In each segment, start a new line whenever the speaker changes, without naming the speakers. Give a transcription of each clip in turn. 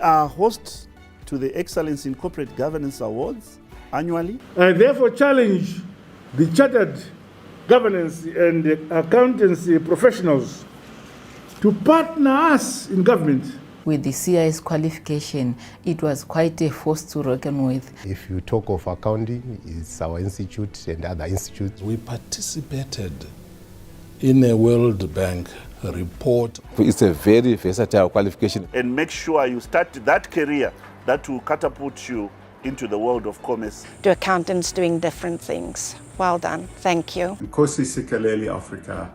We are host to the Excellence in Corporate Governance Awards annually.
I therefore challenge the chartered governance and accountancy professionals to partner us in government.
With the CIS qualification, it was quite a force to reckon with.
If you talk of accounting, it's our institute and other institutes.
We participated in a World Bank report.
It's a very versatile qualification.
And make sure you start that career that will catapult you into the world of commerce.
To accountants doing different things. Well done. Thank you.
Nkosi Sikeleli, Africa.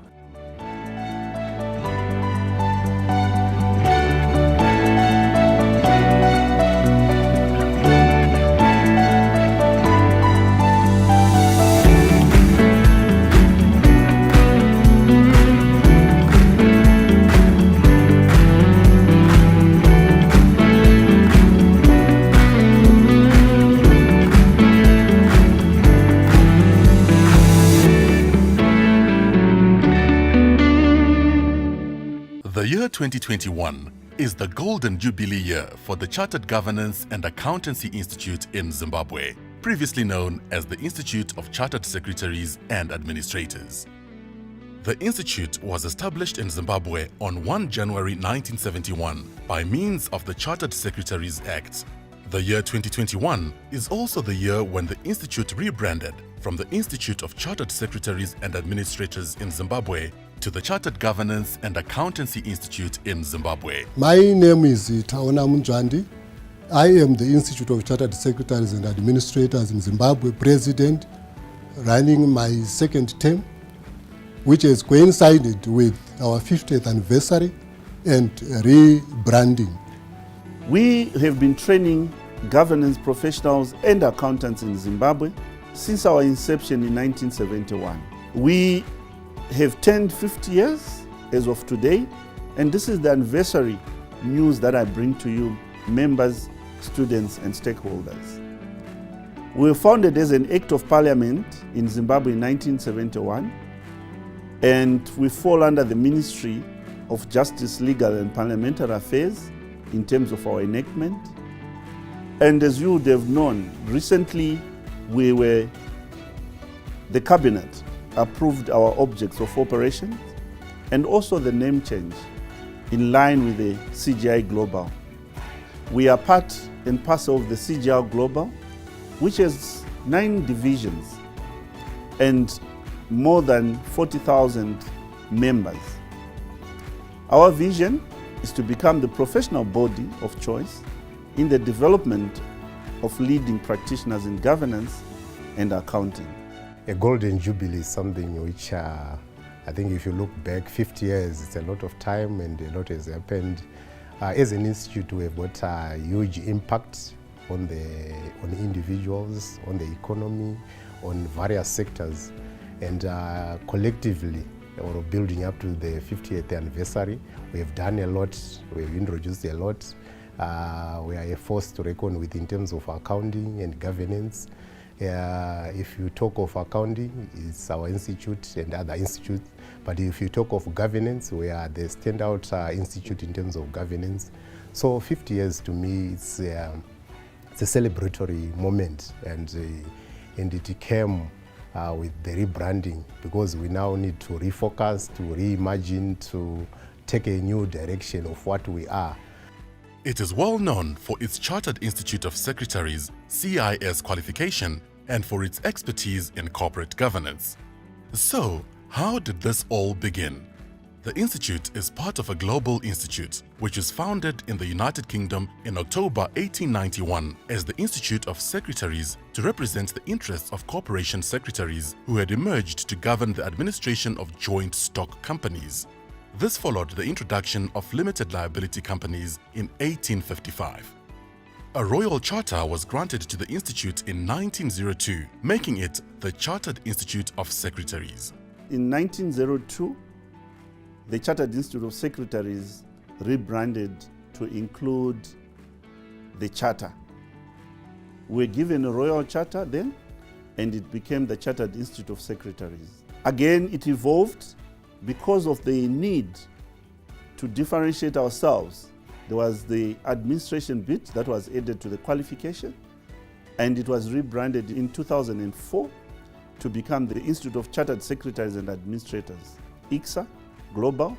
The year 2021 is the golden jubilee year for the Chartered Governance and Accountancy Institute in Zimbabwe, previously known as the Institute of Chartered Secretaries and Administrators. The institute was established in Zimbabwe on 1 January 1971 by means of the Chartered Secretaries Act. The year 2021 is also the year when the institute rebranded from the Institute of Chartered Secretaries and Administrators in Zimbabwe to the Chartered Governance and Accountancy Institute in Zimbabwe.
My name is Taona Munjandi. I am the Institute of Chartered Secretaries and Administrators in Zimbabwe President, running my second term, which has coincided with our 50th anniversary and rebranding.
We have been training governance professionals and accountants in Zimbabwe since our inception in 1971. We have turned 50 years as of today, and this is the anniversary news that I bring to you, members, students, and stakeholders. We were founded as an Act of Parliament in Zimbabwe in 1971, and we fall under the Ministry of Justice, Legal and Parliamentary Affairs in terms of our enactment. And as you would have known, recently the Cabinet approved our objects of operations and also the name change in line with the CGI Global. We are part and parcel of the CGI Global, which has 9 divisions and more than 40,000 members. Our vision is to become the professional body of choice in the development of leading practitioners in governance and accounting.
A golden jubilee is something which I think if you look back 50 years, it's a lot of time and a lot has happened. As an institute, we have got a huge impact on individuals, on the economy, on various sectors. And collectively, or building up to the 50th anniversary, we have done a lot, we have introduced a lot. We are a force to reckon with in terms of accounting and governance. If you talk of accounting, it's our institute and other institutes. But if you talk of governance, we are the standout institute in terms of governance. So 50 years to me, it's a celebratory moment, and it came with the rebranding, because we now need to refocus, to reimagine, to take a new direction of what we are.
It is well known for its Chartered Institute of Secretaries (CIS) qualification and for its expertise in corporate governance. So, how did this all begin? The institute is part of a global institute which was founded in the United Kingdom in October 1891 as the Institute of Secretaries to represent the interests of corporation secretaries who had emerged to govern the administration of joint stock companies. This followed the introduction of limited liability companies in 1855. A royal charter was granted to the institute in 1902, making it the Chartered Institute of Secretaries.
In 1902, the Chartered Institute of Secretaries rebranded to include the charter. We were given a royal charter then, and it became the Chartered Institute of Secretaries. Again, it evolved because of the need to differentiate ourselves There was the administration bit that was added to the qualification, and it was rebranded in 2004 to become the Institute of Chartered Secretaries and Administrators, ICSA Global,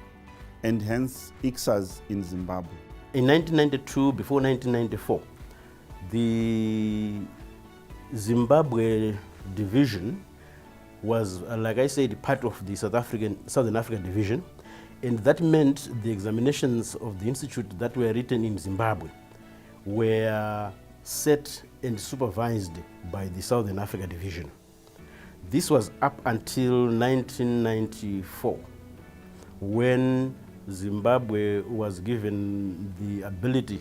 and hence ICSAs in Zimbabwe.
In 1992, before 1994, the Zimbabwe division was, like I said, part of the Southern African division, and that meant the examinations of the institute that were written in Zimbabwe were set and supervised by the Southern Africa division. This was up until 1994, when Zimbabwe was given the ability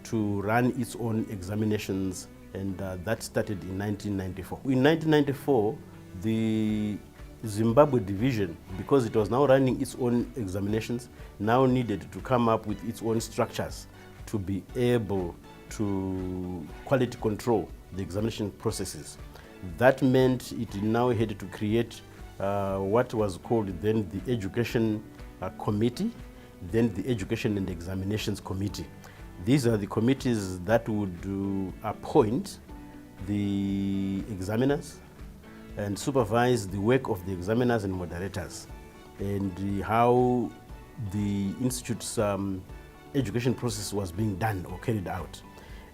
to run its own examinations, and that started in 1994. In 1994, the Zimbabwe division, because it was now running its own examinations, now needed to come up with its own structures to be able to quality control the examination processes. That meant it now had to create what was called then the Education Committee, then the Education and Examinations Committee. These are the committees that would appoint the examiners and supervise the work of the examiners and moderators, and how the institute's education process was being done or carried out.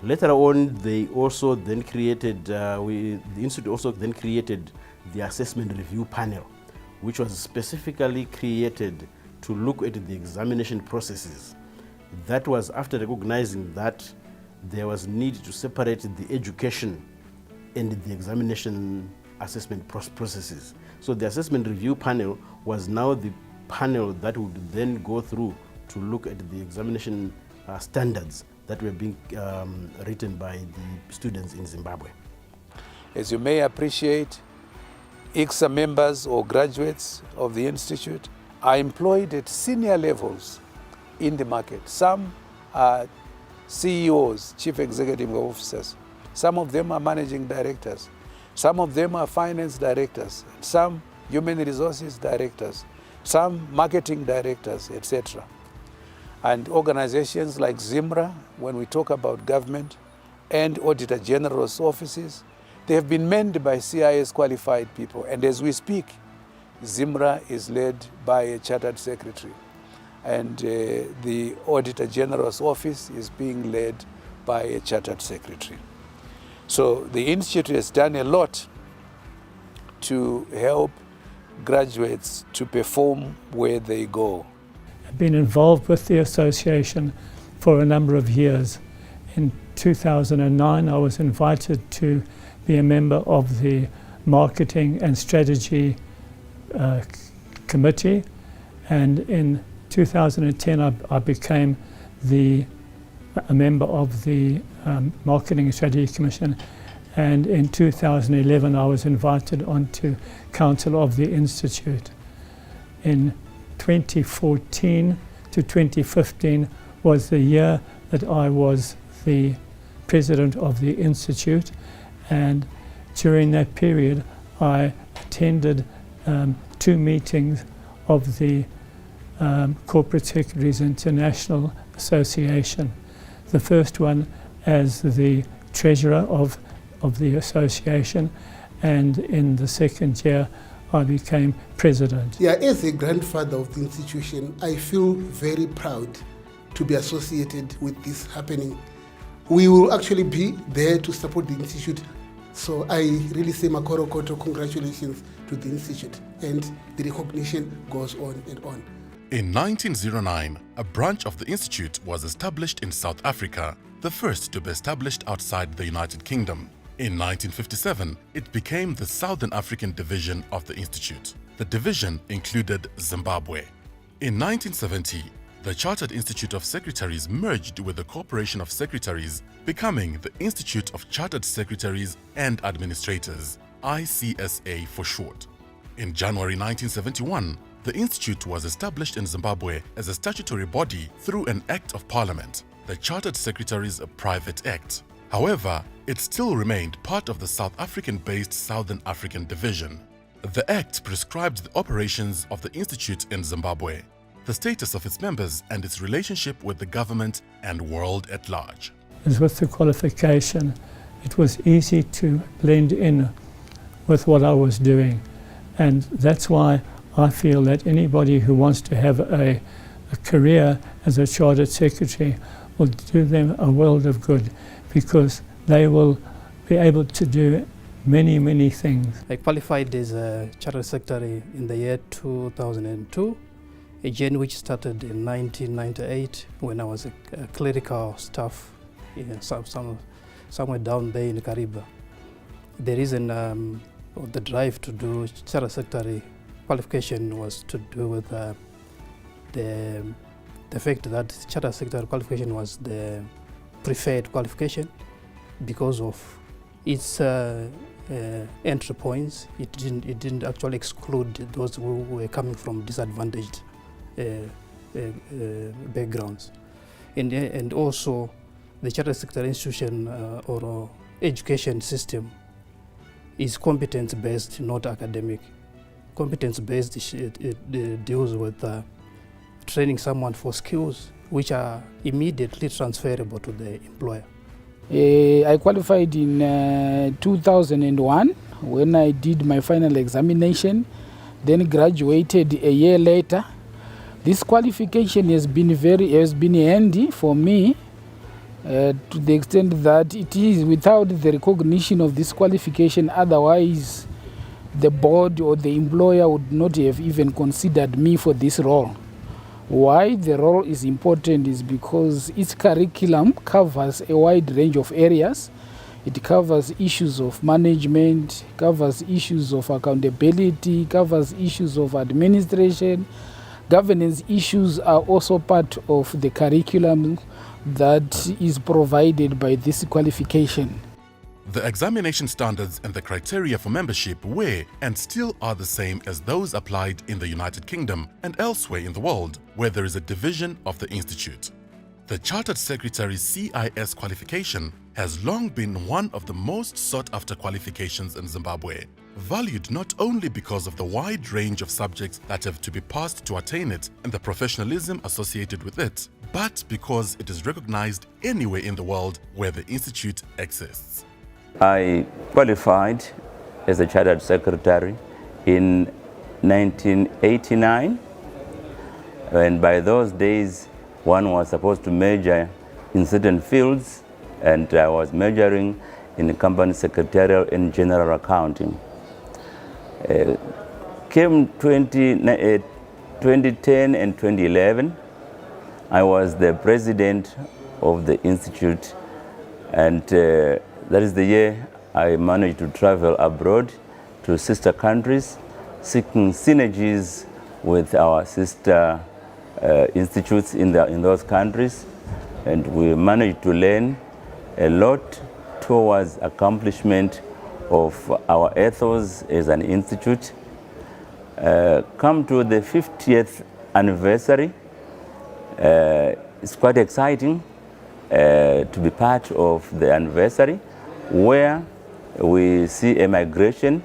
Later on, they also then created, the institute also then created the assessment review panel, which was specifically created to look at the examination processes. That was after recognizing that there was need to separate the education and the examination assessment processes. So the assessment review panel was now the panel that would then go through to look at the examination standards that were being written by the students in Zimbabwe.
As you may appreciate, ICSA members or graduates of the institute are employed at senior levels in the market. Some are CEOs, chief executive officers. Some of them are managing directors. Some of them are finance directors. Some human resources directors. Some marketing directors, etc. And organizations like ZIMRA, when we talk about government, and Auditor General's offices, they have been manned by CIS qualified people. And as we speak, ZIMRA is led by a chartered secretary. And the Auditor General's office is being led by a chartered secretary. So the Institute has done a lot to help graduates to perform where they go.
I've been involved with the association for a number of years. In 2009, I was invited to be a member of the Marketing and Strategy Committee, and in 2010 I became a member of the Marketing and Strategy Commission, and in 2011 I was invited onto Council of the Institute. In 2014 to 2015 was the year that I was the president of the Institute, and during that period I attended 2 meetings of the Corporate Secretaries International Association. The first one as the treasurer of the association, and in the second year I became president.
Yeah, as a grandfather of the institution, I feel very proud to be associated with this happening. We will actually be there to support the institute. So I really say Makoro Koto, congratulations to the institute, and the recognition goes on and on.
In 1909, a branch of the institute was established in South Africa, the first to be established outside the United Kingdom. In 1957, it became the Southern African division of the institute. The division included Zimbabwe. In 1970, the Chartered Institute of Secretaries merged with the Corporation of Secretaries, becoming the Institute of Chartered Secretaries and Administrators, ICSA for short. In January 1971, the institute was established in Zimbabwe as a statutory body through an Act of Parliament, the Chartered Secretaries Private Act. However, it still remained part of the South African-based Southern African Division. The Act prescribed the operations of the institute in Zimbabwe. the status of its members and its relationship with the government and world at large.
As with the qualification, it was easy to blend in with what I was doing. And that's why I feel that anybody who wants to have a career as a Chartered Secretary will do them a world of good, because they will be able to do many, many things.
I qualified as a Chartered Secretary in the year 2002, a journey which started in 1998 when I was a clerical staff in somewhere down there in the Caribbean. The reason or the drive to do Chartered Secretary qualification was to do with the fact that Chartered Secretary qualification was the preferred qualification because of its entry points. It didn't actually exclude those who were coming from disadvantaged backgrounds, and also the Chartered Secretary institution or education system is competence-based, not academic. Competence-based, it deals with training someone for skills which are immediately transferable to the employer.
I qualified in 2001 when I did my final examination, then graduated a year later. This qualification has been handy for me to the extent that it is without the recognition of this qualification, otherwise the board or the employer would not have even considered me for this role. Why the role is important is because its curriculum covers a wide range of areas. It covers issues of management, covers issues of accountability, covers issues of administration. Governance issues are also part of the curriculum that is provided by this qualification.
The examination standards and the criteria for membership were and still are the same as those applied in the United Kingdom and elsewhere in the world where there is a division of the Institute. The Chartered Secretary CIS qualification has long been one of the most sought-after qualifications in Zimbabwe, valued not only because of the wide range of subjects that have to be passed to attain it and the professionalism associated with it, but because it is recognized anywhere in the world where the Institute exists.
I qualified as a Chartered Secretary in 1989, and by those days one was supposed to major in certain fields, and I was majoring in company secretarial and general accounting. Came 2010 and 2011, I was the president of the Institute, and that is the year I managed to travel abroad to sister countries, seeking synergies with our sister institutes in those countries, and we managed to learn a lot towards accomplishment of our ethos as an institute. Come to the 50th anniversary, it's quite exciting to be part of the anniversary, where we see a migration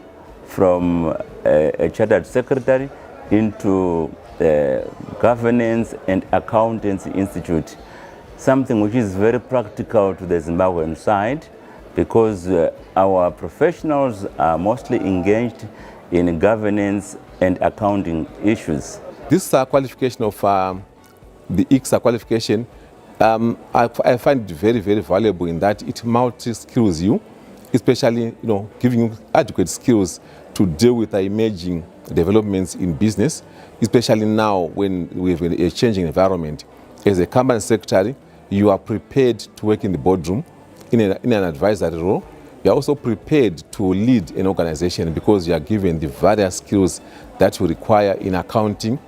from a Chartered Secretary into the Governance and Accountancy Institute, something which is very practical to the Zimbabwean side, because our professionals are mostly engaged in governance and accounting issues.
This qualification of the ICSA qualification, I find it very, very valuable in that it multi-skills you, especially giving you adequate skills to deal with the emerging developments in business, especially now when we have a changing environment. As a company secretary, you are prepared to work in the boardroom in an advisory role. You are also prepared to lead an organization because you are given the various skills that you require in accounting,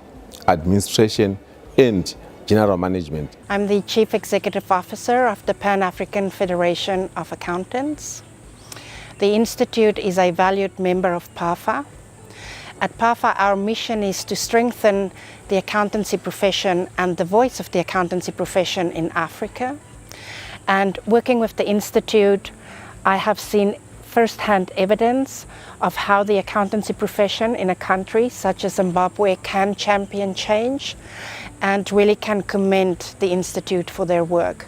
administration, and general management.
I'm the Chief Executive Officer of the Pan-African Federation of Accountants. The Institute is a valued member of PAFA. At PAFA, our mission is to strengthen the accountancy profession and the voice of the accountancy profession in Africa. And working with the Institute, I have seen first-hand evidence of how the accountancy profession in a country such as Zimbabwe can champion change, and really can commend the Institute for their work.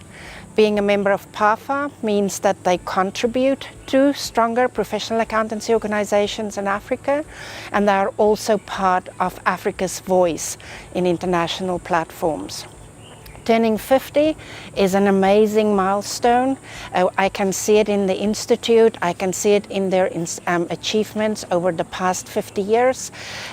Being a member of PAFA means that they contribute to stronger professional accountancy organizations in Africa, and they are also part of Africa's voice in international platforms. Turning 50 is an amazing milestone. I can see it in the Institute, I can see it in their achievements over the past 50 years.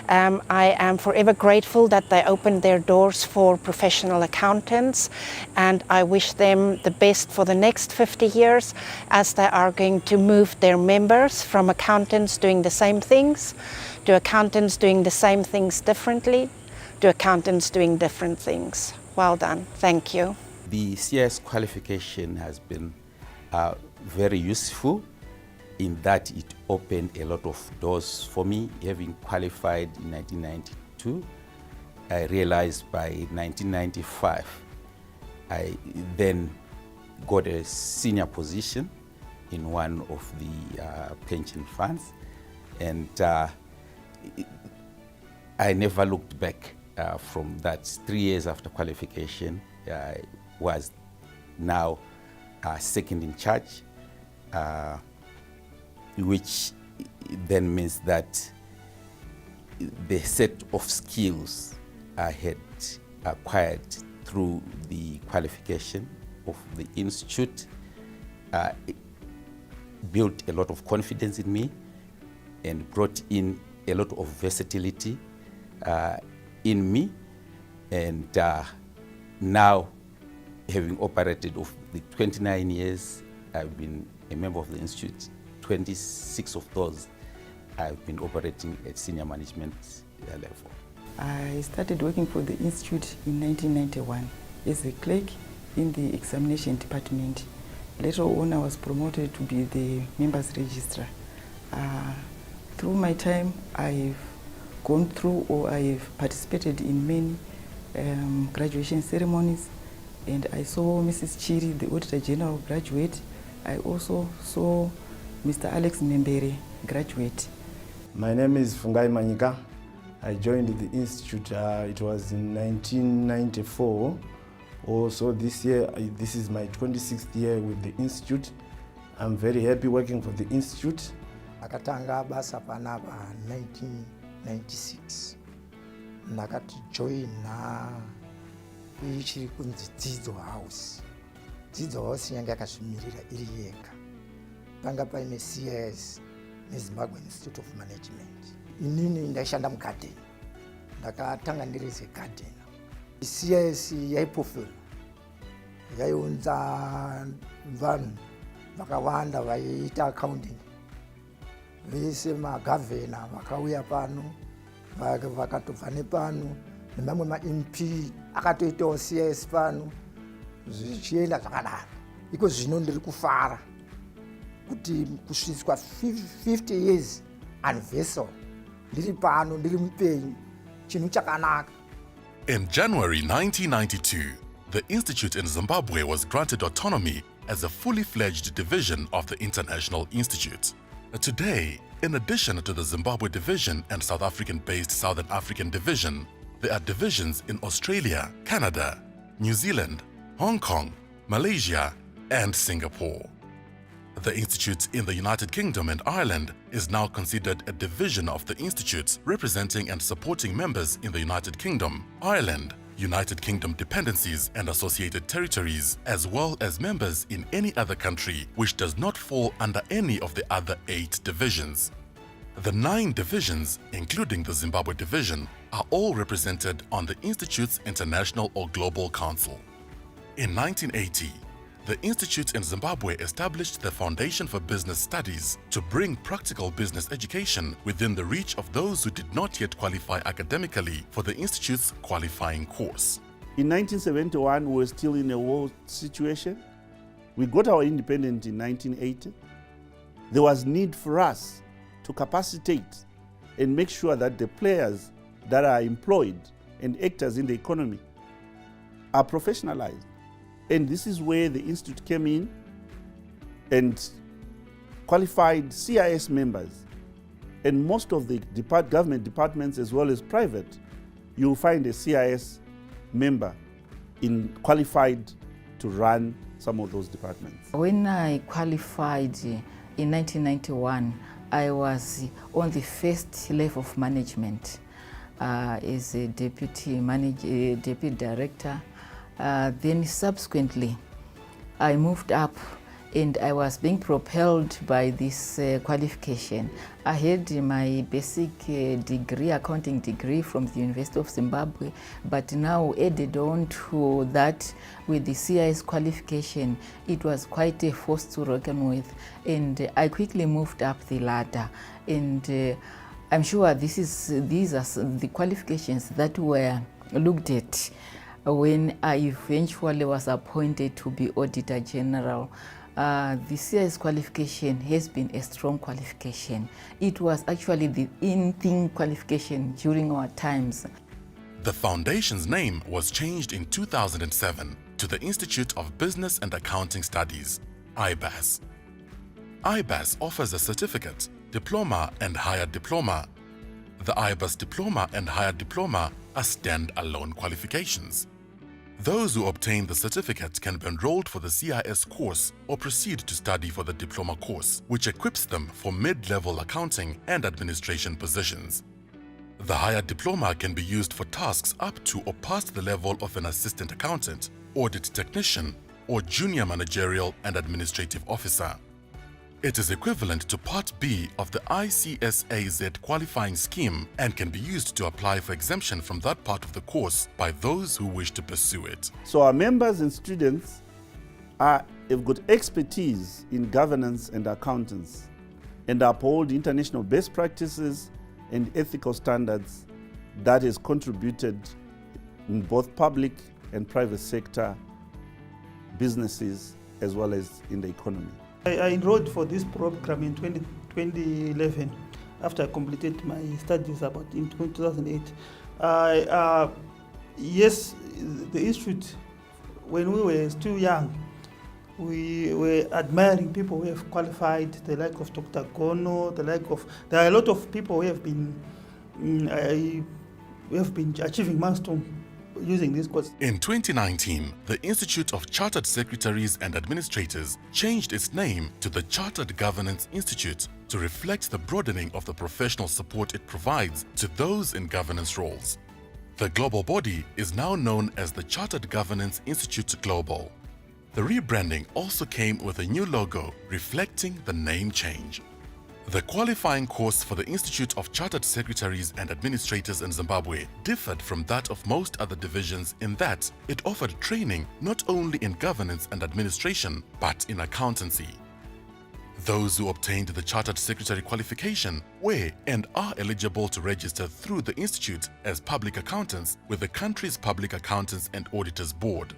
I am forever grateful that they opened their doors for professional accountants, and I wish them the best for the next 50 years as they are going to move their members from accountants doing the same things to accountants doing the same things differently to accountants doing different things. Well done. Thank you.
The CIS qualification has been very useful in that it opened a lot of doors for me. Having qualified in 1992, I realized by 1995, I then got a senior position in one of the pension funds, and I never looked back. From that, 3 years after qualification, I was now second in charge, which then means that the set of skills I had acquired through the qualification of the Institute built a lot of confidence in me and brought in a lot of versatility in me, and now, having operated of the 29 years, I've been a member of the Institute. 26 of those I've been operating at senior management level.
I started working for the Institute in 1991 as a clerk in the examination department. Later on, I was promoted to be the members registrar. Through my time, I've gone through, or I've participated in many graduation ceremonies, and I saw Mrs. Chiri, the Auditor General, graduate. I also saw Mr. Alex Membere graduate.
My name is Fungai Manyika. I joined the Institute, it was in 1994. Also this year, this is my 26th year with the Institute. I'm very happy working for the Institute.
Akatanga basa panapa 1996. Nakati join na ichiri kunzi Dzidzo House. Dzidzo House yanga yakazvimirira iri yega. Panga paine CIS neZimbabwe Institute of Management. Inini ndaishanda mugarden. Ndakatanga ndiri segarden. CIS yaipofera. Yaiunza vanhu vakawanda vaiita accounting. Vese magavhena vakauya pano, vakatobva nepano, nemamwe ma-MP akatoitawo CIS pano, zvichienda zvakadaro. Iko zvino ndiri kufara kuti kusvitswa 50 years anniversary ndiri pano, ndiri mupenyu, chinhu chakanaka.
In January 1992, the Institute in Zimbabwe was granted autonomy as a fully fledged division of the International Institute. Today, in addition to the Zimbabwe division and South African-based Southern African division, there are divisions in Australia, Canada, New Zealand, Hong Kong, Malaysia, and Singapore. The Institute in the United Kingdom and Ireland is now considered a division of the Institute, representing and supporting members in the United Kingdom, Ireland, United Kingdom dependencies and associated territories, as well as members in any other country which does not fall under any of the other 8 divisions. The 9 divisions, including the Zimbabwe division, are all represented on the Institute's International or Global Council. In 1980, the Institute in Zimbabwe established the Foundation for Business Studies to bring practical business education within the reach of those who did not yet qualify academically for the Institute's qualifying course.
In 1971, we were still in a war situation. We got our independence in 1980. There was need for us to capacitate and make sure that the players that are employed and actors in the economy are professionalized. And this is where the Institute came in and qualified CIS members, and most of the government departments as well as private, you'll find a CIS member qualified to run some of those departments.
When I qualified in 1991, I was on the first level of management as a deputy director. Then subsequently, I moved up and I was being propelled by this qualification. I had my basic degree, accounting degree from the University of Zimbabwe, but now added on to that with the CIS qualification, it was quite a force to reckon with, and I quickly moved up the ladder. And I'm sure these are the qualifications that were looked at when I eventually was appointed to be Auditor General. The CIS qualification has been a strong qualification. It was actually the in-thing qualification during our times.
The foundation's name was changed in 2007 to the Institute of Business and Accounting Studies, IBAS. IBAS offers a certificate, diploma and higher diploma. The IBAS diploma and higher diploma are stand-alone qualifications. Those who obtain the certificate can be enrolled for the CIS course or proceed to study for the diploma course, which equips them for mid-level accounting and administration positions. The higher diploma can be used for tasks up to or past the level of an assistant accountant, audit technician, or junior managerial and administrative officer. It is equivalent to Part B of the ICSAZ qualifying scheme and can be used to apply for exemption from that part of the course by those who wish to pursue it.
So our members and students have got expertise in governance and accountants and uphold international best practices and ethical standards that has contributed in both public and private sector businesses as well as in the economy.
I enrolled for this program in 2011 after I completed my studies about in 2008. Yes, the institute, when we were still young, we were admiring people who have qualified, the like of Dr. Gono, there are a lot of people who have been achieving milestones using this course.
In 2019, the Institute of Chartered Secretaries and Administrators changed its name to the Chartered Governance Institute to reflect the broadening of the professional support it provides to those in governance roles. The global body is now known as the Chartered Governance Institute Global. The rebranding also came with a new logo reflecting the name change. The qualifying course for the Institute of Chartered Secretaries and Administrators in Zimbabwe differed from that of most other divisions in that it offered training not only in governance and administration, but in accountancy. Those who obtained the Chartered Secretary qualification were and are eligible to register through the Institute as public accountants with the country's Public Accountants and Auditors Board.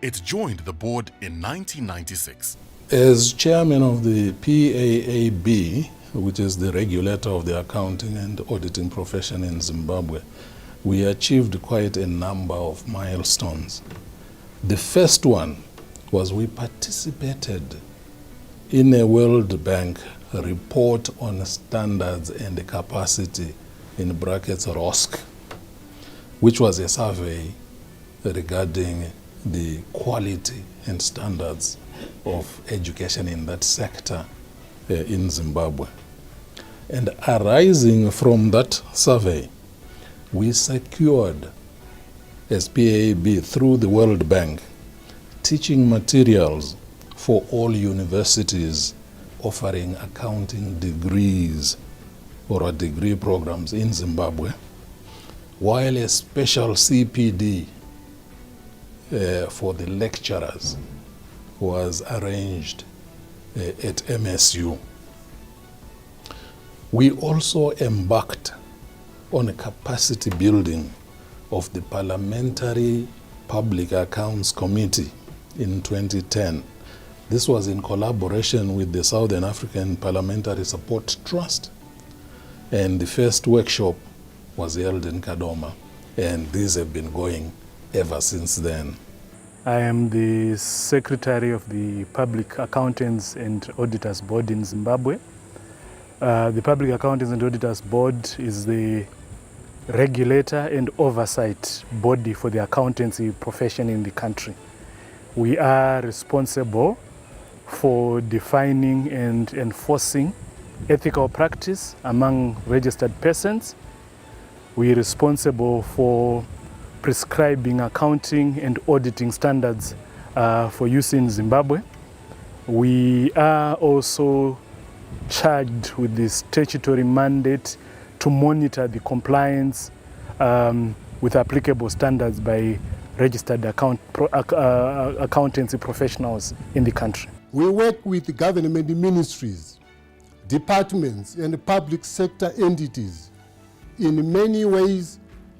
It joined the board in 1996.
As chairman of the PAAB, which is the regulator of the accounting and auditing profession in Zimbabwe, we achieved quite a number of milestones. The first one was we participated in a World Bank report on standards and capacity, in brackets ROSC, which was a survey regarding the quality and standards of education in that sector in Zimbabwe. And arising from that survey, we secured as PAAB through the World Bank teaching materials for all universities offering accounting degrees or degree programs in Zimbabwe, while a special CPD for the lecturers was arranged at MSU. We also embarked on a capacity building of the Parliamentary Public Accounts Committee in 2010. This was in collaboration with the Southern African Parliamentary Support Trust, and the first workshop was held in Kadoma, and these have been going ever since then.
I am the Secretary of the Public Accountants and Auditors Board in Zimbabwe. The Public Accountants and Auditors Board is the regulator and oversight body for the accountancy profession in the country. We are responsible for defining and enforcing ethical practice among registered persons. We are responsible for prescribing accounting and auditing standards for use in Zimbabwe. We are also charged with the statutory mandate to monitor the compliance with applicable standards by registered accountancy professionals in the country.
We work with government ministries, departments, and public sector entities in many ways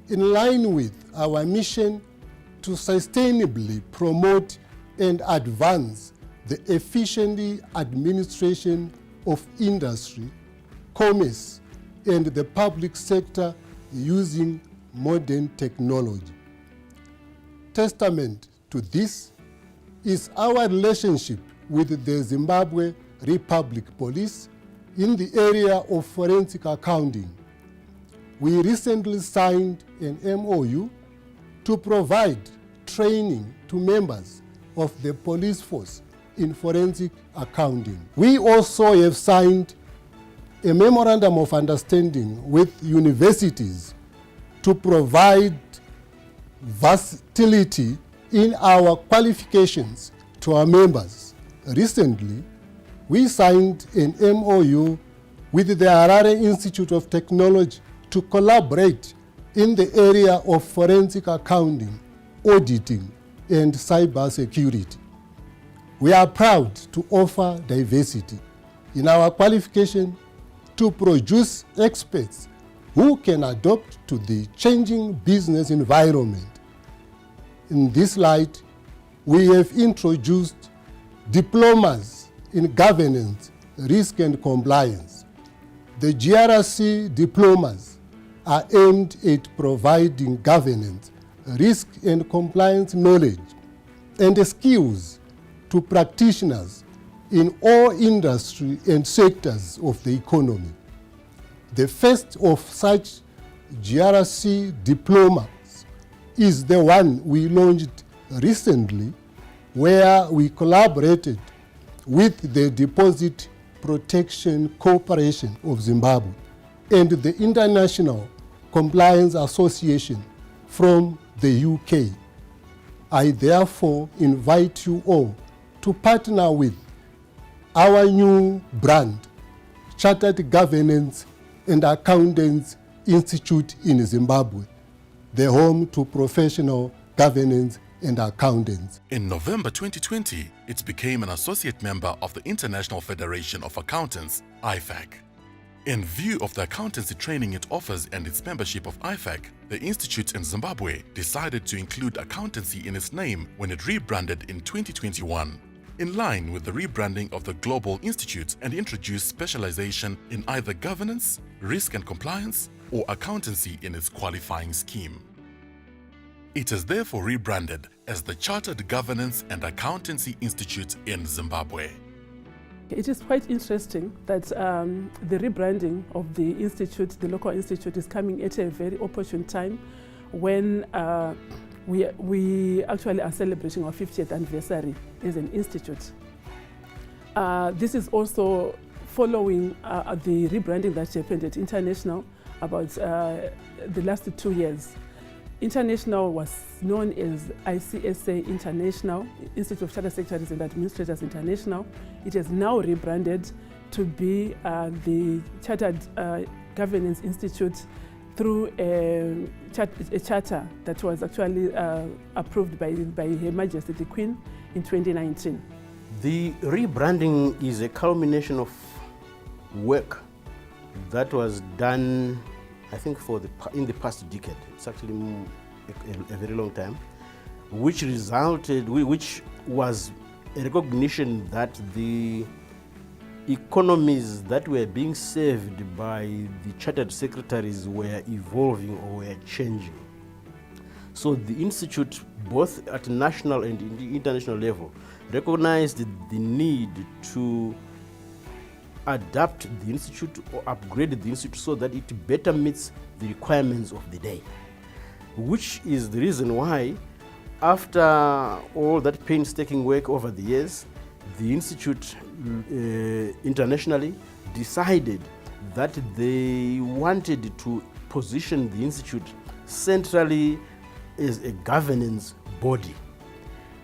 in line with our mission to sustainably promote and advance the efficient administration of industry, commerce, and the public sector using modern technology. Testament to this is our relationship with the Zimbabwe Republic Police in the area of forensic accounting. We recently signed an MOU to provide training to members of the police force in forensic accounting. We also have signed a memorandum of understanding with universities to provide versatility in our qualifications to our members. Recently, we signed an MOU with the Harare Institute of Technology to collaborate in the area of forensic accounting, auditing, and cybersecurity. We are proud to offer diversity in our qualification to produce experts who can adapt to the changing business environment. In this light, we have introduced diplomas in governance, risk and compliance. The GRC diplomas are aimed at providing governance, risk and compliance knowledge and skills to practitioners in all industry and sectors of the economy. The first of such GRC diplomas is the one we launched recently, where we collaborated with the Deposit Protection Corporation of Zimbabwe and the International Compliance Association from the UK. I therefore invite you all to partner with our new brand, Chartered Governance and Accountants Institute in Zimbabwe, the home to professional governance and accountants.
In November 2020, it became an associate member of the International Federation of Accountants, IFAC. In view of the accountancy training it offers and its membership of IFAC, the institute in Zimbabwe decided to include accountancy in its name when it rebranded in 2021, in line with the rebranding of the Global Institute, and introduced specialization in either governance, risk and compliance, or accountancy in its qualifying scheme. It is therefore rebranded as the Chartered Governance and Accountancy Institute in Zimbabwe.
It is quite interesting that the rebranding of the institute, the local institute, is coming at a very opportune time when we actually are celebrating our 50th anniversary as an institute. This is also following the rebranding that happened at International about the last 2 years. International was known as ICSA International, Institute of Chartered Secretaries and Administrators International. It has now rebranded to be the Chartered Governance Institute through a charter that was actually approved by Her Majesty the Queen in 2019.
The rebranding is a culmination of work that was done, I think, in the past decade. It's actually a very long time, which was a recognition that the economies that were being served by the chartered secretaries were evolving or were changing. So the institute both at national and international level, recognized the need to adapt the institute or upgrade the institute so that it better meets the requirements of the day, which is the reason why, after all that painstaking work over the years, the institute internationally decided that they wanted to position the institute centrally as a governance body,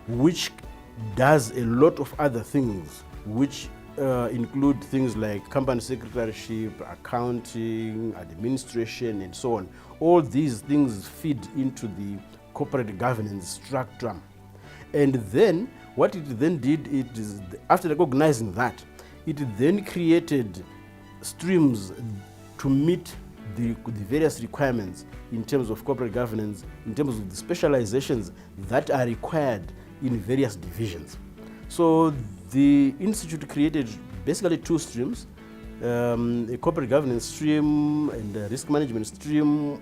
which does a lot of other things, which include things like company secretaryship, accounting, administration, and so on. All these things feed into the corporate governance structure. And then, what it then did, it is, after recognizing that, it then created streams to meet the various requirements in terms of corporate governance, in terms of the specializations that are required in various divisions. So the Institute created basically two streams, a corporate governance stream and a risk management stream,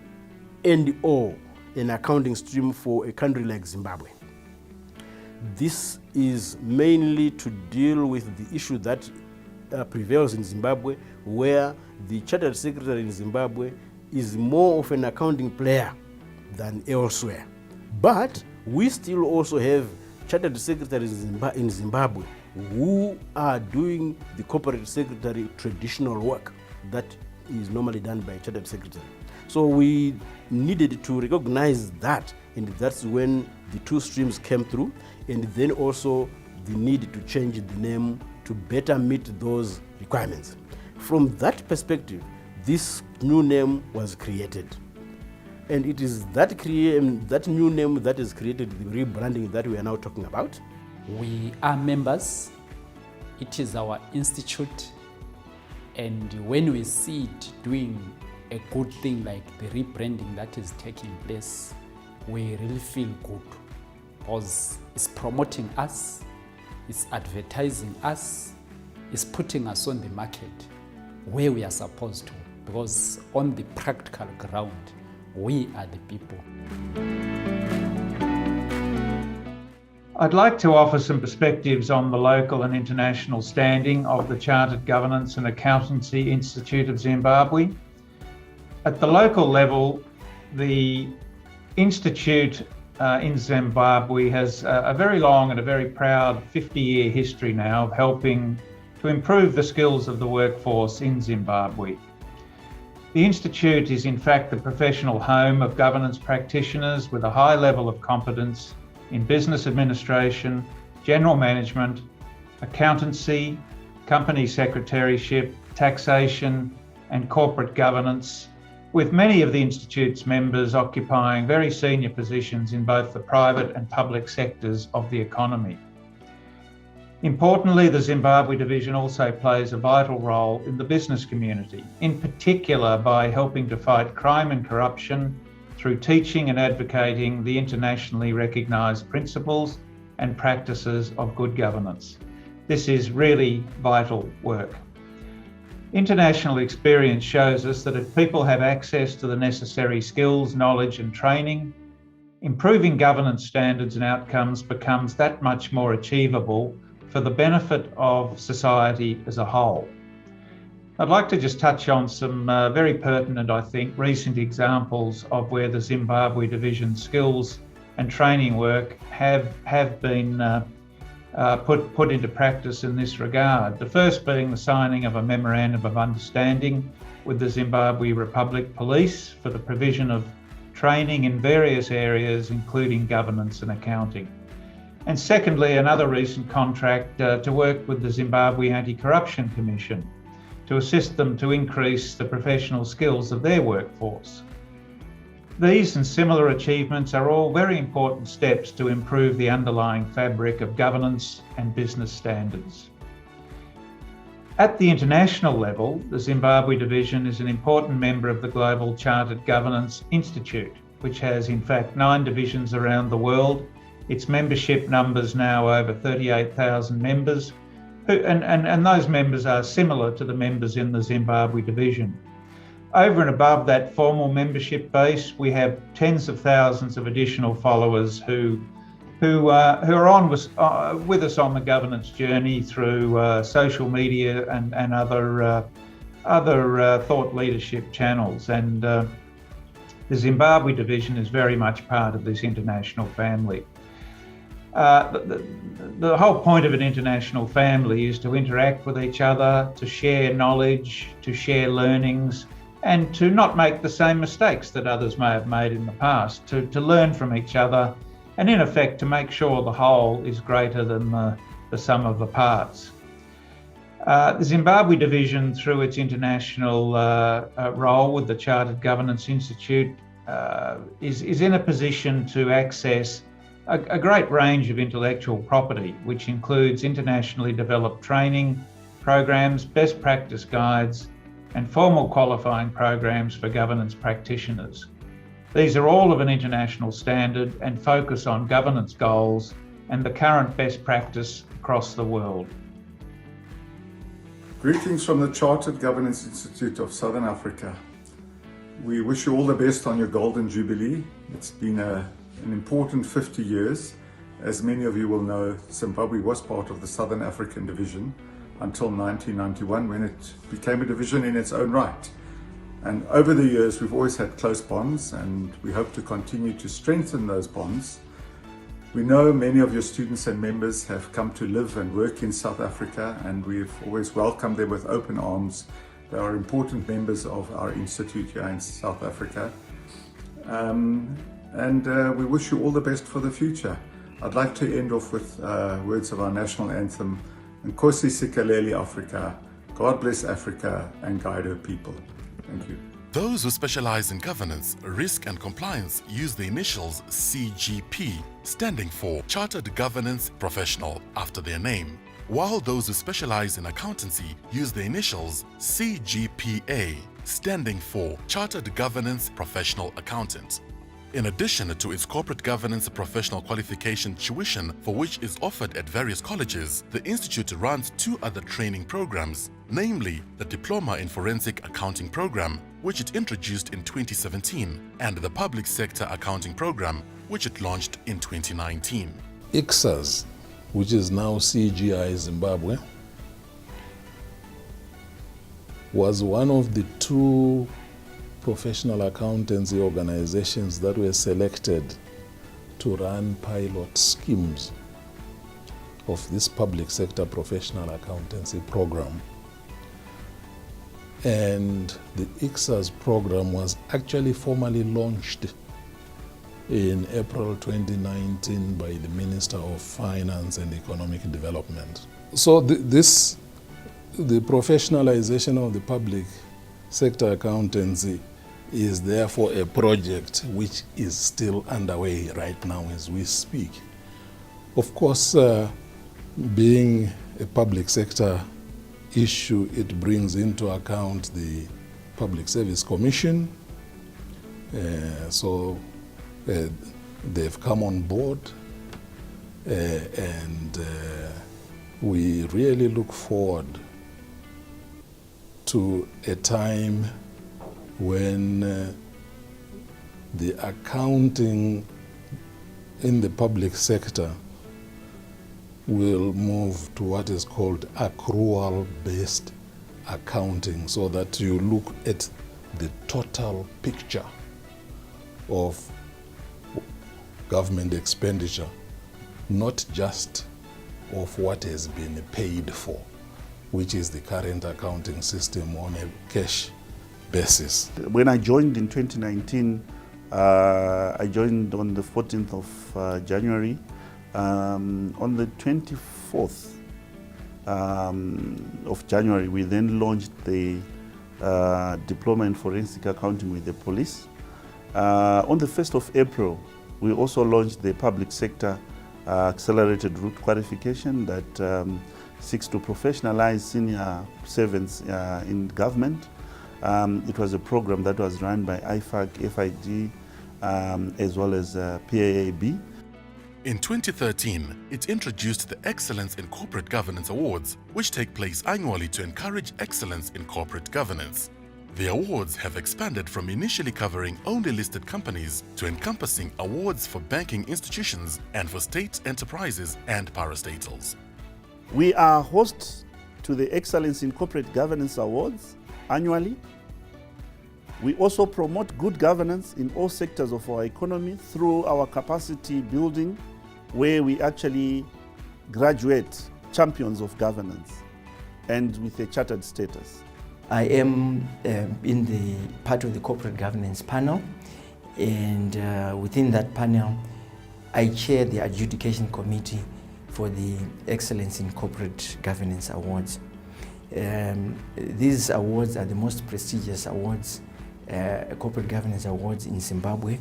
and or an accounting stream for a country like Zimbabwe. This is mainly to deal with the issue that prevails in Zimbabwe, where the Chartered Secretary in Zimbabwe is more of an accounting player than elsewhere. But we still also have Chartered Secretaries in Zimbabwe who are doing the corporate secretary traditional work that is normally done by a Chartered Secretary. So we needed to recognize that, and that's when the two streams came through, and then also the need to change the name to better meet those requirements. From that perspective, this new name was created. And it is that new name that has created the rebranding that we are now talking about.
We are members. It is our institute. And when we see it doing a good thing like the rebranding that is taking place, we really feel good because it's promoting us, it's advertising us, it's putting us on the market where we are supposed to, because on the practical ground, we are the people.
I'd like to offer some perspectives on the local and international standing of the Chartered Governance and Accountancy Institute of Zimbabwe. At the local level, the Institute in Zimbabwe has a very long and a very proud 50-year history now of helping to improve the skills of the workforce in Zimbabwe. The Institute is in fact the professional home of governance practitioners with a high level of competence in business administration, general management, accountancy, company secretaryship, taxation, and corporate governance, with many of the Institute's members occupying very senior positions in both the private and public sectors of the economy. Importantly, the Zimbabwe division also plays a vital role in the business community, in particular by helping to fight crime and corruption through teaching and advocating the internationally recognised principles and practices of good governance. This is really vital work. International experience shows us that if people have access to the necessary skills, knowledge and training, improving governance standards and outcomes becomes that much more achievable for the benefit of society as a whole. I'd like to just touch on some very pertinent, I think, recent examples of where the Zimbabwe division skills and training work have been put into practice in this regard. The first being the signing of a memorandum of understanding with the Zimbabwe Republic Police for the provision of training in various areas, including governance and accounting. And secondly, another recent contract to work with the Zimbabwe Anti-Corruption Commission to assist them to increase the professional skills of their workforce. These and similar achievements are all very important steps to improve the underlying fabric of governance and business standards. At the international level, the Zimbabwe division is an important member of the Global Chartered Governance Institute, which has in fact 9 divisions around the world. Its membership numbers now over 38,000 members, and those members are similar to the members in the Zimbabwe division. over and above that formal membership base, we have tens of thousands of additional followers who are on with us on the governance journey through social media and other thought leadership channels. And the Zimbabwe division is very much part of this international family. The whole point of an international family is to interact with each other, to share knowledge, to share learnings, and to not make the same mistakes that others may have made in the past, to learn from each other, and in effect to make sure the whole is greater than the sum of the parts. The Zimbabwe division, through its international role with the Chartered Governance Institute, is in a position to access a great range of intellectual property, which includes internationally developed training programs, best practice guides, and formal qualifying programs for governance practitioners. These are all of an international standard and focus on governance goals and the current best practice across the world.
Greetings from the Chartered Governance Institute of Southern Africa. We wish you all the best on your Golden Jubilee. It's been an important 50 years. As many of you will know, Zimbabwe was part of the Southern African Division until 1991, when it became a division in its own right. And over the years, we've always had close bonds, and we hope to continue to strengthen those bonds. We know many of your students and members have come to live and work in South Africa, and we've always welcomed them with open arms. They are important members of our institute here in South Africa. We wish you all the best for the future. I'd like to end off with words of our national anthem, Nkosi Sikeleli Africa, God bless Africa and guide her people. Thank you.
Those who specialize in governance, risk and compliance use the initials CGP, standing for Chartered Governance Professional, after their name, while those who specialize in accountancy use the initials CGPA, standing for Chartered Governance Professional Accountant. In addition to its corporate governance professional qualification tuition, for which is offered at various colleges, the Institute runs two other training programs, namely the Diploma in Forensic Accounting program, which it introduced in 2017, and the Public Sector Accounting program, which it launched in 2019.
ICSAS, which is now CGI Zimbabwe, was one of the two professional accountancy organizations that were selected to run pilot schemes of this public sector professional accountancy program. And the ICSAS program was actually formally launched in April 2019 by the Minister of Finance and Economic Development. So the professionalization of the public sector accountancy is therefore a project which is still underway right now as we speak. Of course, being a public sector issue, it brings into account the Public Service Commission. So they've come on board, and we really look forward to a time when the accounting in the public sector will move to what is called accrual-based accounting, so that you look at the total picture of government expenditure, not just of what has been paid for, which is the current accounting system on a cash basis.
When I joined in 2019, I joined on the 14th of January. On the 24th of January, we then launched the Diploma in Forensic Accounting with the police. On the 1st of April, we also launched the Public Sector Accelerated Route Qualification that seeks to professionalize senior servants in government. It was a program that was run by IFAC, FIG, as well as PAAB.
In 2013, it introduced the Excellence in Corporate Governance Awards, which take place annually to encourage excellence in corporate governance. The awards have expanded from initially covering only listed companies to encompassing awards for banking institutions and for state enterprises and parastatals.
We are host to the Excellence in Corporate Governance Awards annually. We also promote good governance in all sectors of our economy through our capacity building, where we actually graduate champions of governance and with a chartered status.
I am in the part of the corporate governance panel, and within that panel, I chair the adjudication committee for the Excellence in Corporate Governance Awards. These awards are the most prestigious awards, corporate governance awards in Zimbabwe,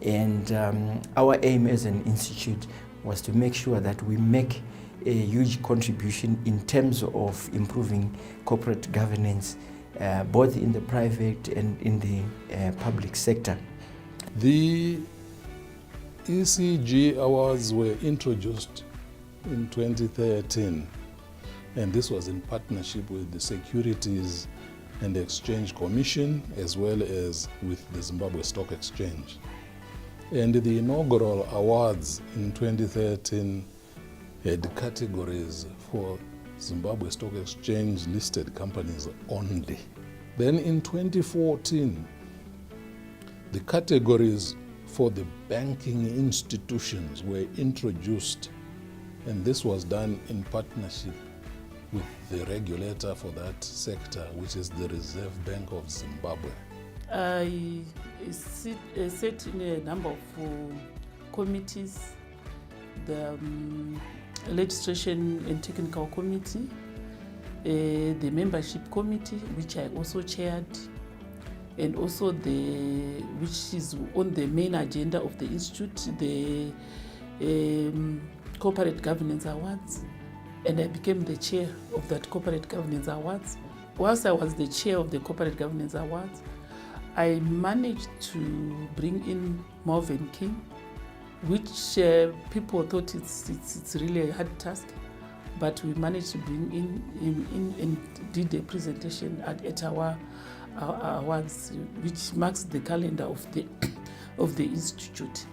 and our aim as an institute was to make sure that we make a huge contribution in terms of improving corporate governance, both in the private and in the public sector.
The ECG Awards were introduced in 2013, and this was in partnership with the Securities and Exchange Commission as well as with the Zimbabwe Stock Exchange. And the inaugural awards in 2013 had categories for Zimbabwe Stock Exchange listed companies only. Then in 2014, the categories for the banking institutions were introduced, and this was done in partnership with the regulator for that sector, which is the Reserve Bank of Zimbabwe.
I sit in a number of committees, the Legislation and Technical Committee, the Membership Committee, which I also chaired, and also which is on the main agenda of the Institute, the Corporate Governance Awards, and I became the chair of that Corporate Governance Awards. Whilst I was the chair of the Corporate Governance Awards, I managed to bring in Marvin King, which people thought it's really a hard task, but we managed to bring in and did a presentation at our awards, which marks the calendar of the institute.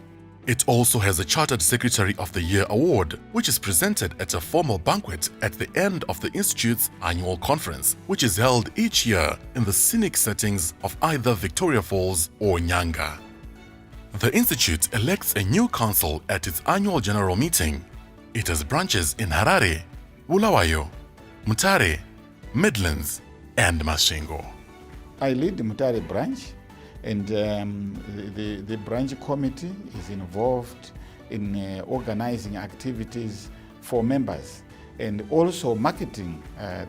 It also has a Chartered Secretary of the Year award, which is presented at a formal banquet at the end of the Institute's annual conference, which is held each year in the scenic settings of either Victoria Falls or Nyanga. The Institute elects a new council at its annual general meeting. It has branches in Harare, Bulawayo, Mutare, Midlands, and Masvingo.
I lead the Mutare branch, and the branch committee is involved in organizing activities for members and also marketing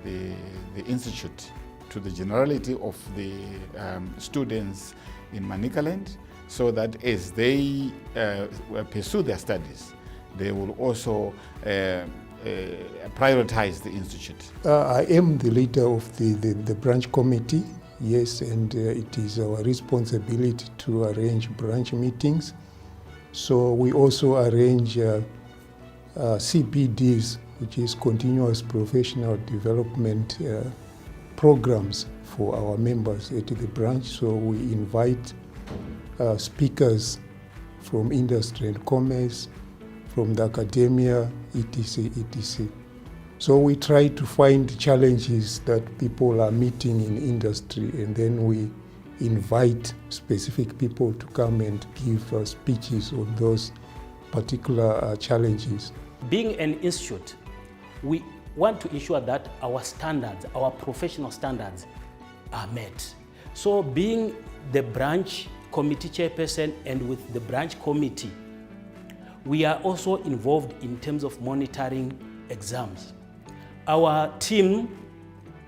the institute to the generality of the students in Manicaland, so that as they pursue their studies, they will also prioritize the institute.
I am the leader of the branch committee, yes, and it is our responsibility to arrange branch meetings. So we also arrange CPDs, which is continuous professional development programs for our members at the branch. So we invite speakers from industry and commerce, from the academia, etc., etc. So we try to find challenges that people are meeting in industry, and then we invite specific people to come and give speeches on those particular challenges.
Being an institute, we want to ensure that our standards, our professional standards, are met. So being the branch committee chairperson and with the branch committee, we are also involved in terms of monitoring exams. Our team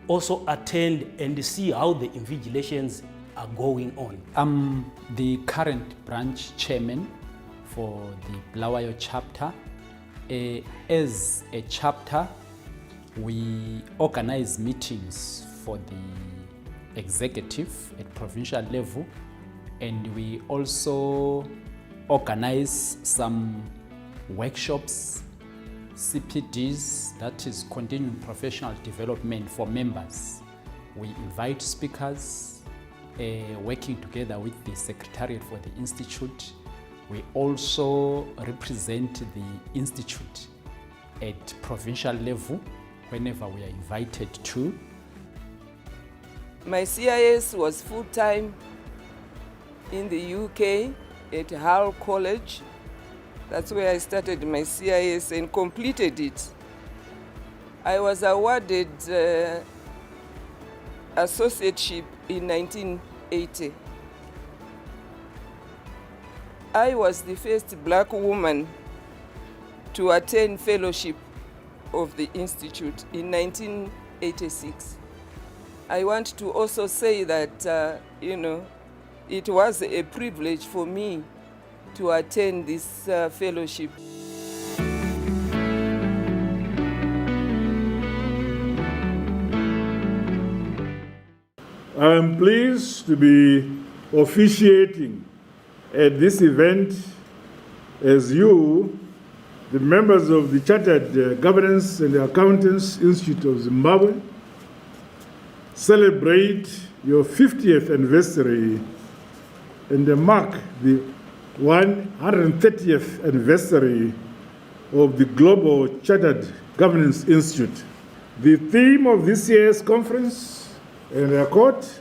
also attend and see how the invigilations are going on.
I'm the current branch chairman for the Bulawayo chapter. As a chapter, we organize meetings for the executive at provincial level, and we also organize some workshops, CPDs, that is continuing professional development for members. We invite speakers working together with the Secretariat for the Institute. We also represent the Institute at provincial level whenever we are invited to.
My CIS was full-time in the UK at Hull College. That's where I started my CIS and completed it. I was awarded associateship in 1980. I was the first black woman to attain fellowship of the Institute in 1986. I want to also say that, it was a privilege for me to attend this fellowship.
I am pleased to be officiating at this event as you, the members of the Chartered Governance and Accountants Institute of Zimbabwe, celebrate your 50th anniversary and mark the 130th anniversary of the Global Chartered Governance Institute. The theme of this year's conference, and I quote,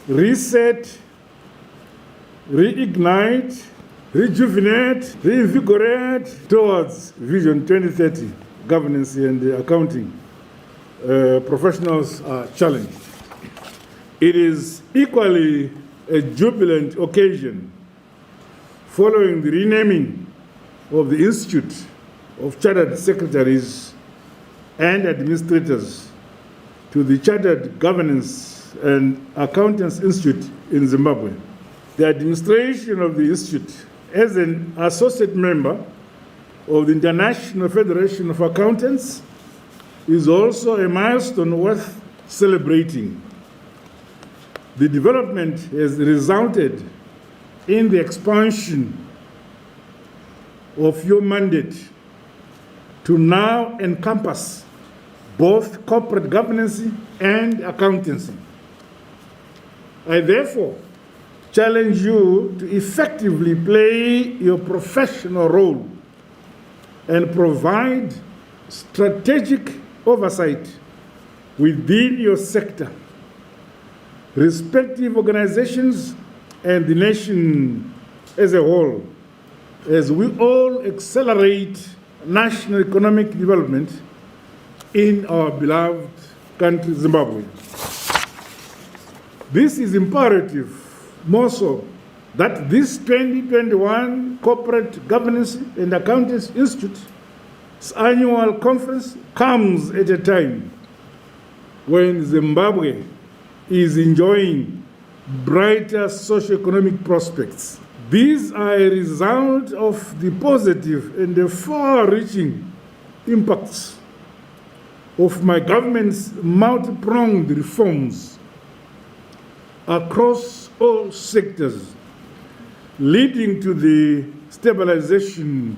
reset, reignite, rejuvenate, reinvigorate towards Vision 2030, governance and accounting. Professionals are challenged. It is equally a jubilant occasion following the renaming of the Institute of Chartered Secretaries and Administrators to the Chartered Governance and Accountants Institute in Zimbabwe. The administration of the Institute as an associate member of the International Federation of Accountants is also a milestone worth celebrating. The development has resulted in the expansion of your mandate to now encompass both corporate governance and accountancy. I therefore challenge you to effectively play your professional role and provide strategic oversight within your sector, respective organizations, and the nation as a whole, as we all accelerate national economic development in our beloved country, Zimbabwe. This is imperative, more so, that this 2021 Corporate Governance and Accountants Institute's annual conference comes at a time when Zimbabwe is enjoying brighter socio-economic prospects. These are a result of the positive and the far-reaching impacts of my government's multi-pronged reforms across all sectors, leading to the stabilization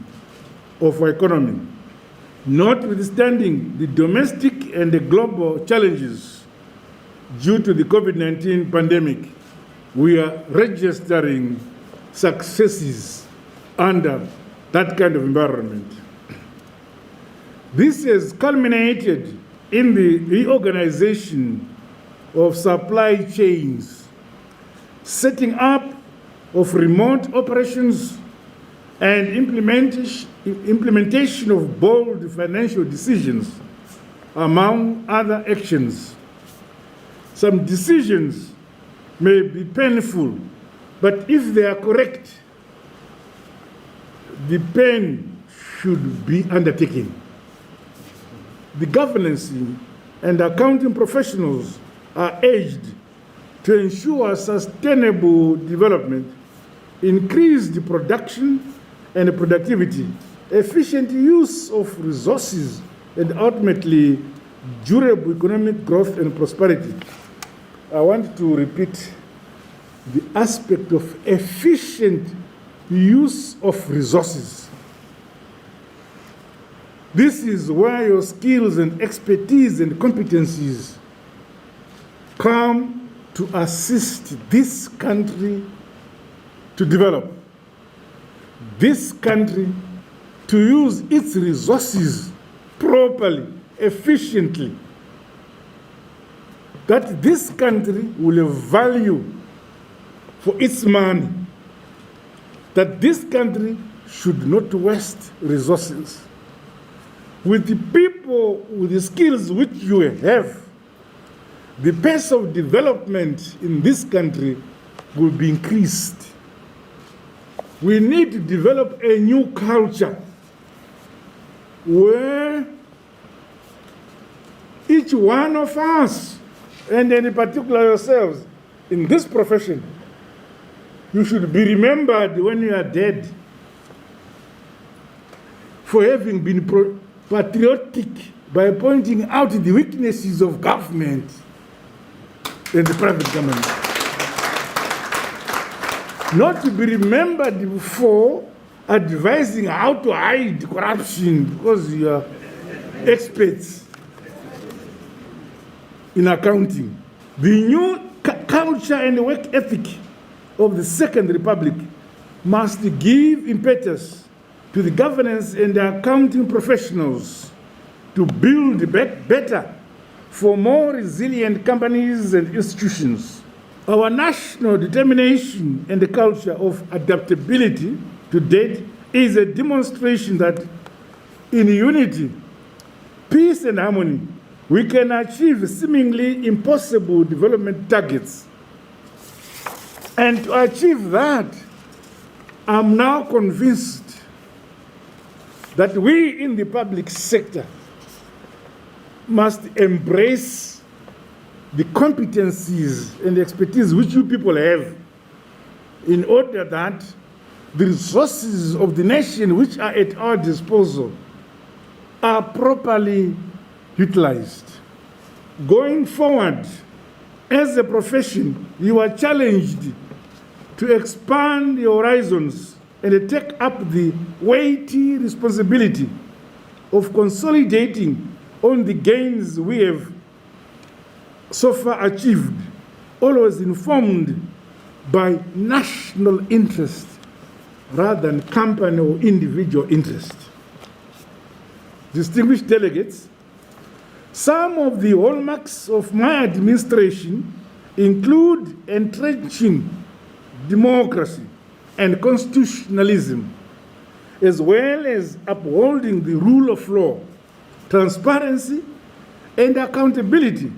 of our economy. Notwithstanding the domestic and the global challenges due to the COVID-19 pandemic, we are registering successes under that kind of environment. This has culminated in the reorganization of supply chains, setting up of remote operations, and implementation of bold financial decisions, among other actions. Some decisions may be painful, but if they are correct, the pain should be undertaken. The governance and accounting professionals are urged to ensure sustainable development, increase the production and productivity, efficient use of resources, and ultimately durable economic growth and prosperity. I want to repeat the aspect of efficient use of resources. This is where your skills and expertise and competencies come to assist this country to develop, this country to use its resources properly, efficiently, that this country will have value for its money, that this country should not waste resources. With the people, with the skills which you have, the pace of development in this country will be increased. We need to develop a new culture where each one of us, and in particular yourselves, in this profession, you should be remembered when you are dead for having been patriotic by pointing out the weaknesses of government and the private government. Not to be remembered for advising how to hide corruption because you are experts in accounting. The new culture and work ethic of the Second Republic must give impetus to the governance and the accounting professionals to build better for more resilient companies and institutions. Our national determination and the culture of adaptability to date is a demonstration that in unity, peace and harmony, we can achieve seemingly impossible development targets. And to achieve that, I'm now convinced that we in the public sector must embrace the competencies and expertise which you people have in order that the resources of the nation which are at our disposal are properly utilized. Going forward, as a profession, you are challenged to expand your horizons and take up the weighty responsibility of consolidating on the gains we have so far achieved, always informed by national interest rather than company or individual interest. Distinguished delegates, some of the hallmarks of my administration include entrenching democracy and constitutionalism, as well as upholding the rule of law, transparency and accountability,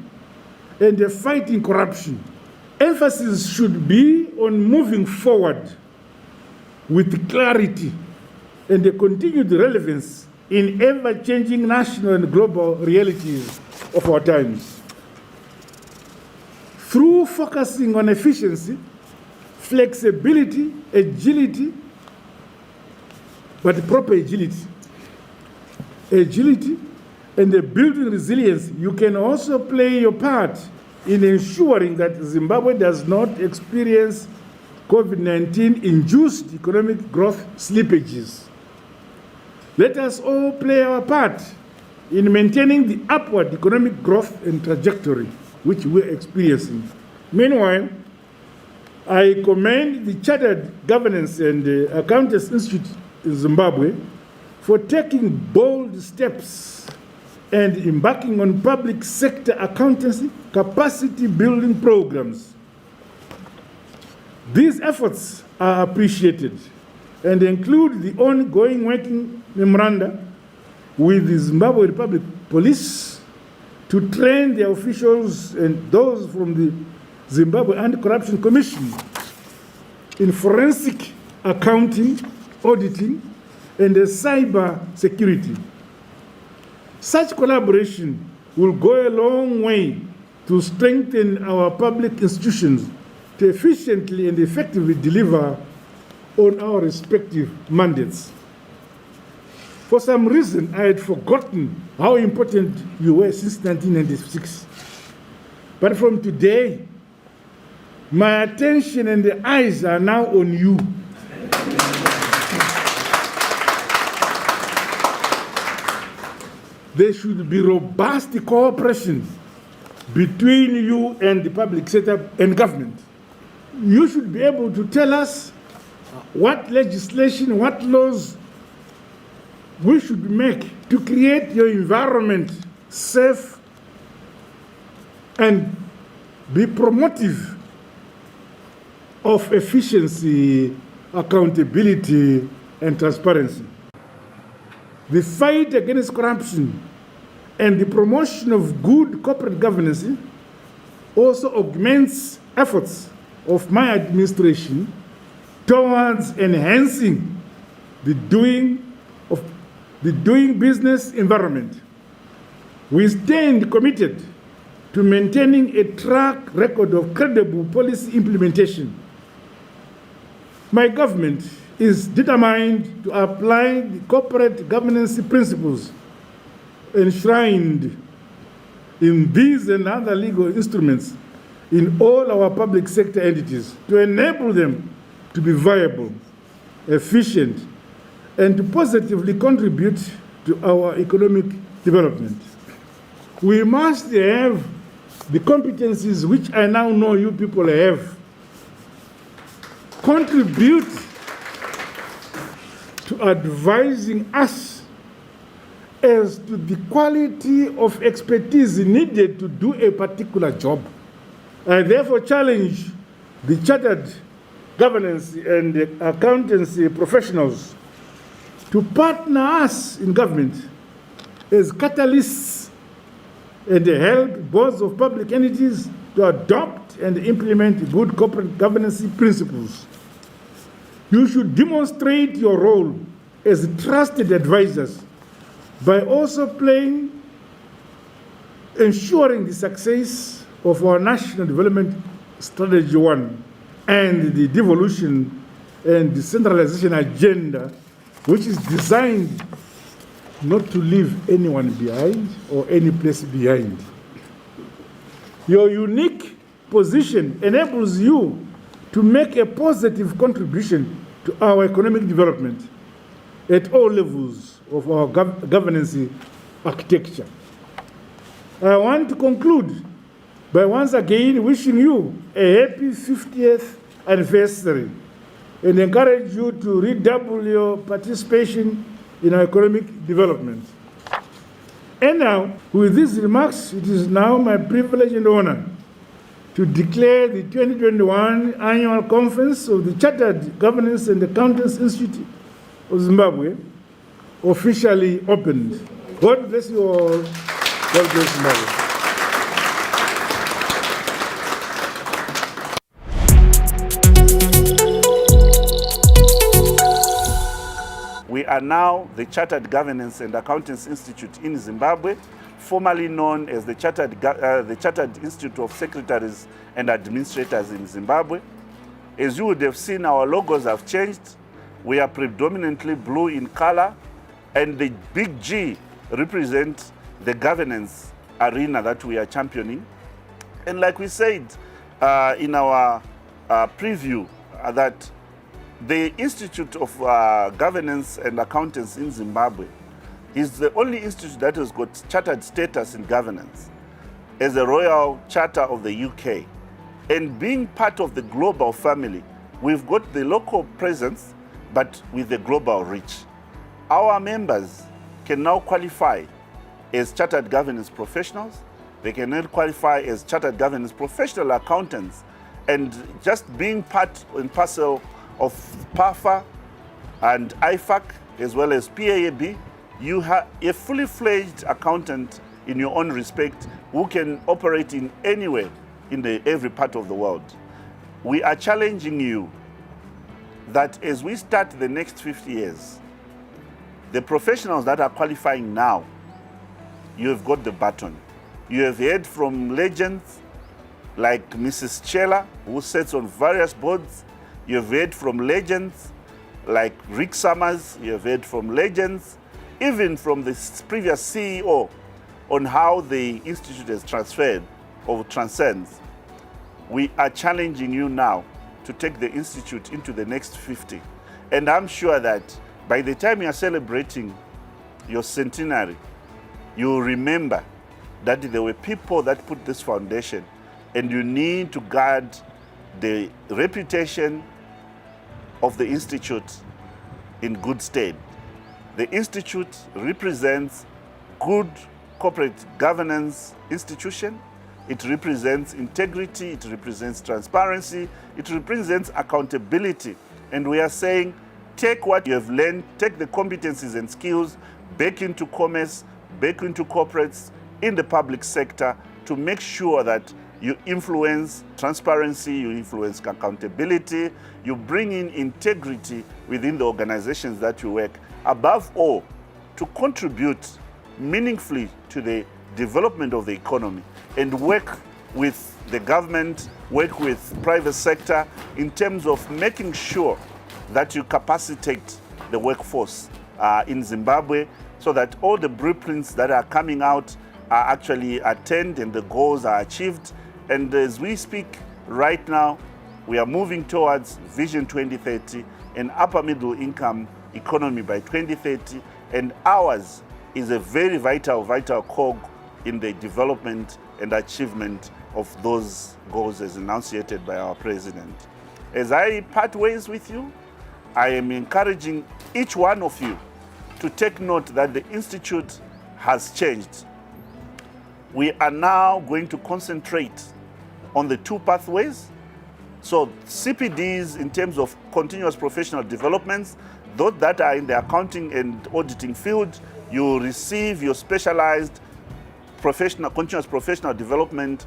and fighting corruption. Emphasis should be on moving forward with clarity and a continued relevance in ever-changing national and global realities of our times. Through focusing on efficiency, flexibility, agility, but proper agility, and the building resilience, you can also play your part in ensuring that Zimbabwe does not experience COVID-19 induced economic growth slippages. Let us all play our part in maintaining the upward economic growth and trajectory which we're experiencing. Meanwhile, I commend the Chartered Governance and Accountancy Institute in Zimbabwe for taking bold steps and embarking on public sector accountancy capacity building programs. These efforts are appreciated and include the ongoing working memoranda with the Zimbabwe Republic Police to train their officials and those from the Zimbabwe Anti-Corruption Commission in forensic accounting, auditing, and cyber security. Such collaboration will go a long way to strengthen our public institutions to efficiently and effectively deliver on our respective mandates. For some reason, I had forgotten how important you were since 1996. But from today, my attention and the eyes are now on you. There should be robust cooperation between you and the public sector and government. You should be able to tell us what legislation, what laws we should make to create your environment safe and be promotive of efficiency, accountability, and transparency. The fight against corruption and the promotion of good corporate governance also augments efforts of my administration towards enhancing the doing business environment. We stand committed to maintaining a track record of credible policy implementation. My government is determined to apply the corporate governance principles enshrined in these and other legal instruments in all our public sector entities to enable them to be viable, efficient, and to positively contribute to our economic development. We must have the competencies which I now know you people have, contribute to advising us as to the quality of expertise needed to do a particular job. I therefore challenge the chartered governance and accountancy professionals to partner us in government as catalysts and help boards of public entities to adopt and implement good corporate governance principles. You should demonstrate your role as trusted advisors by also ensuring the success of our National Development Strategy 1 and the devolution and decentralization agenda, which is designed not to leave anyone behind or any place behind. Your unique position enables you to make a positive contribution to our economic development at all levels of our governance architecture. I want to conclude by once again wishing you a happy 50th anniversary and encourage you to redouble your participation in our economic development. And now, with these remarks, it is now my privilege and honor to declare the 2021 Annual Conference of the Chartered Governance and Accountants Institute of Zimbabwe officially opened. God bless you all. God bless Zimbabwe.
We are now the Chartered Governance and Accountants Institute in Zimbabwe, formerly known as the Chartered Institute of Secretaries and Administrators in Zimbabwe. As you would have seen, our logos have changed. We are predominantly blue in color, and the big G represents the governance arena that we are championing. And like we said in our preview, that the Institute of Governance and Accountants in Zimbabwe is the only institute that has got chartered status in governance as a royal charter of the UK. And being part of the global family, we've got the local presence, but with the global reach. Our members can now qualify as chartered governance professionals. They can now qualify as chartered governance professional accountants. And just being part and parcel of PAFA and IFAC, as well as PAAB, you have a fully fledged accountant in your own respect who can operate in anywhere in every part of the world. We are challenging you that as we start the next 50 years, the professionals that are qualifying now, you have got the baton. You have heard from legends like Mrs. Chela, who sits on various boards. You have heard from legends like Rick Summers. You have heard from legends, even from the previous CEO, on how the institute has transferred or transcends. We are challenging you now to take the institute into the next 50. And I'm sure that by the time you are celebrating your centenary, you will remember that there were people that put this foundation, and you need to guard the reputation of the Institute in good stead. The Institute represents good corporate governance institution. It represents integrity, it represents transparency, it represents accountability. And we are saying, take what you have learned, take the competencies and skills back into commerce, back into corporates, in the public sector, to make sure that you influence transparency, you influence accountability, you bring in integrity within the organizations that you work. Above all, to contribute meaningfully to the development of the economy and work with the government, work with private sector in terms of making sure that you capacitate the workforce in Zimbabwe, so that all the blueprints that are coming out are actually attained and the goals are achieved. And as we speak right now, we are moving towards Vision 2030, an upper middle income economy by 2030, and ours is a very vital cog in the development and achievement of those goals as enunciated by our president. As I part ways with you, I am encouraging each one of you to take note that the Institute has changed. We are now going to concentrate on the two pathways. So CPDs, in terms of continuous professional developments, those that are in the accounting and auditing field, you receive your specialized continuous professional development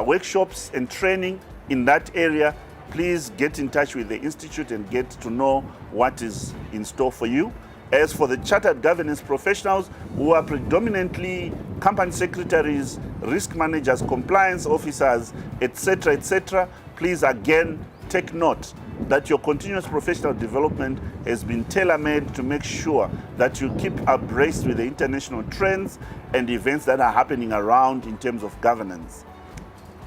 workshops and training in that area. Please get in touch with the Institute and get to know what is in store for you. As for the chartered governance professionals, who are predominantly company secretaries, risk managers, compliance officers, etc., please again take note that your continuous professional development has been tailor-made to make sure that you keep abreast with the international trends and events that are happening around in terms of governance.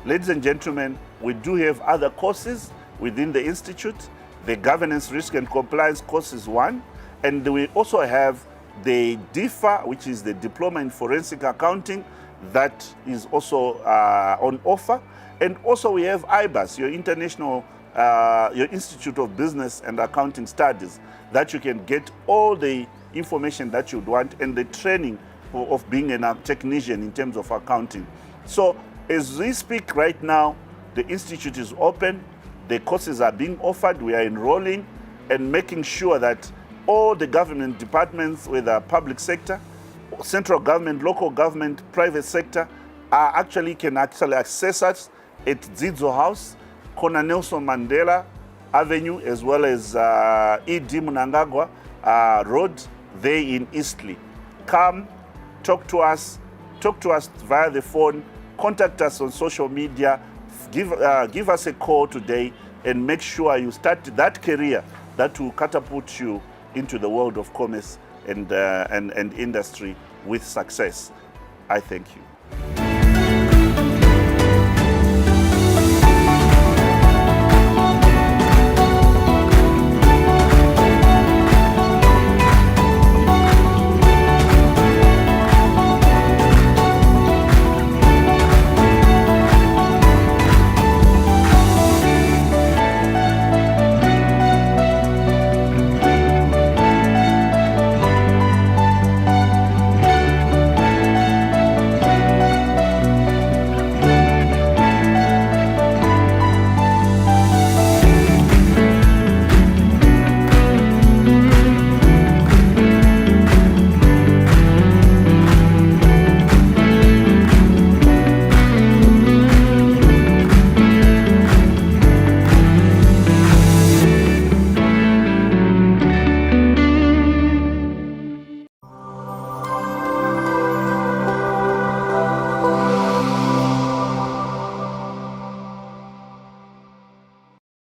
Ladies and gentlemen, we do have other courses within the Institute. The Governance, Risk and Compliance course is one, and we also have the DIFA, which is the Diploma in Forensic Accounting, that is also on offer. And also we have IBAS, your your Institute of Business and Accounting Studies, that you can get all the information that you'd want and the training of being a technician in terms of accounting. So as we speak right now, the Institute is open, the courses are being offered, we are enrolling and making sure that all the government departments, whether public sector, central government, local government, private sector, can access us at Zidzo House, Corner Nelson Mandela Avenue, as well as E.D. Mnangagwa Road, there in Eastleigh. Come, talk to us via the phone, contact us on social media, give us a call today, and make sure you start that career that will catapult you into the world of commerce and industry with success. I thank you.